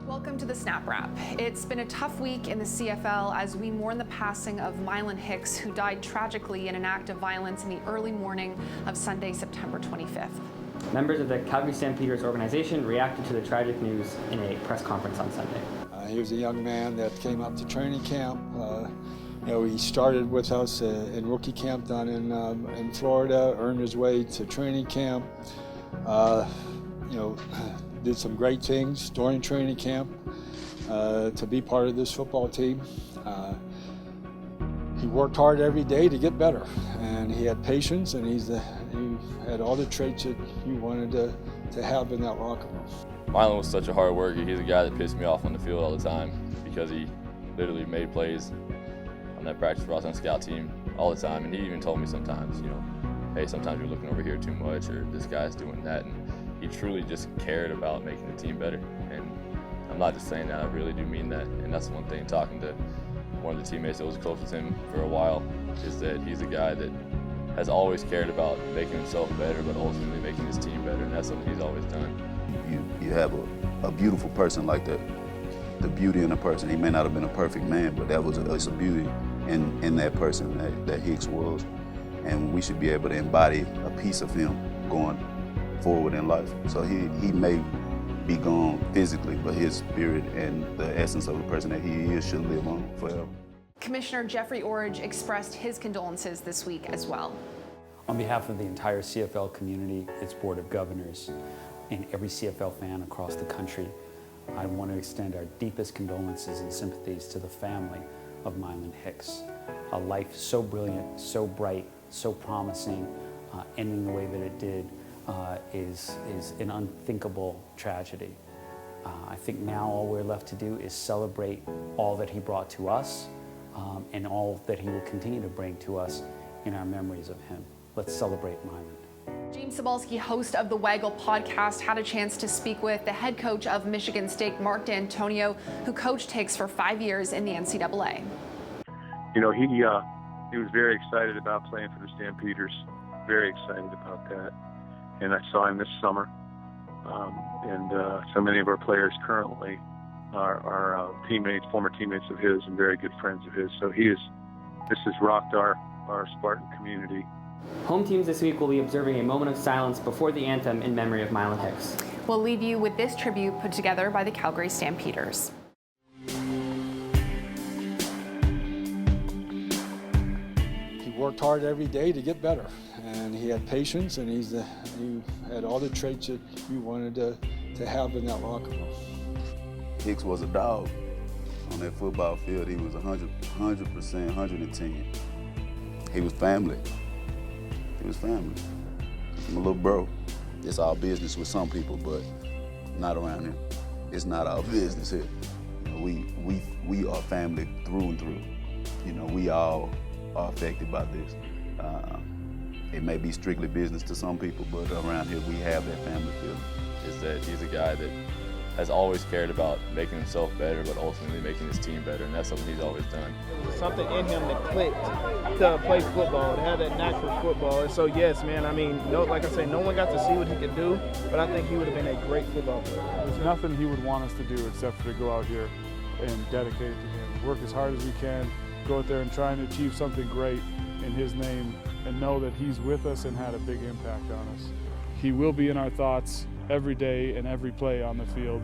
Welcome to the Snap Wrap. It's been a tough week in the CFL as we mourn the passing of Mylan Hicks, who died tragically in an act of violence in the early morning of Sunday, September 25th. Members of the Calgary Stampeders organization reacted to the tragic news in a press conference on Sunday. He was a young man that came up to training camp. He started with us in rookie camp down in Florida, earned his way to training camp. Did some great things during training camp to be part of this football team. He worked hard every day to get better, and he had patience, and he had all the traits that you wanted to have in that locker room. Mylan was such a hard worker. He's a guy that pissed me off on the field all the time because he literally made plays on that practice roster on scout team all the time, and he even told me sometimes, hey, sometimes you're looking over here too much, or this guy's doing that. And he truly just cared about making the team better. And I'm not just saying that, I really do mean that. And that's one thing, talking to one of the teammates that was close with him for a while, is that he's a guy that has always cared about making himself better, but ultimately making his team better, and that's something he's always done. You have a beautiful person like that, the beauty in a person. He may not have been a perfect man, but it's a beauty in that person that Hicks was. And we should be able to embody a piece of him going forward in life. So he may be gone physically, but his spirit and the essence of the person that he is should live on forever. Commissioner Jeffrey Orridge expressed his condolences this week as well. On behalf of the entire CFL community, its Board of Governors, and every CFL fan across the country, I want to extend our deepest condolences and sympathies to the family of Mylan Hicks. A life so brilliant, so bright, so promising, ending the way that it did is an unthinkable tragedy. I think now all we're left to do is celebrate all that he brought to us and all that he will continue to bring to us in our memories of him. Let's celebrate Mylan. James Cebulski, host of the Waggle podcast, had a chance to speak with the head coach of Michigan State, Mark D'Antonio, who coached Hicks for 5 years in the NCAA. He was very excited about playing for the Stampeders, very excited about that. And I saw him this summer. So many of our players currently are teammates, former teammates of his, and very good friends of his. So this has rocked our Spartan community. Home teams this week will be observing a moment of silence before the anthem in memory of Mylan Hicks. We'll leave you with this tribute put together by the Calgary Stampeders. He worked hard every day to get better, and he had patience, and he had all the traits that you wanted to have in that locker room. Hicks was a dog on that football field. He was 100%, 110. He was family. He was family. I'm a little bro. It's our business with some people, but not around here. It's not our business here. We are family through and through. We all are affected by this. It may be strictly business to some people, but around here we have that family feeling. Is that he's a guy that has always cared about making himself better, but ultimately making his team better, and that's something he's always done. Something in him that clicked to play football, to have that knack for football. And so, yes, man, like I say, no one got to see what he could do, but I think he would have been a great football player. There's nothing he would want us to do except for to go out here and dedicate to him. Work as hard as we can, go out there and try and achieve something great in his name, and know that he's with us and had a big impact on us. He will be in our thoughts every day and every play on the field.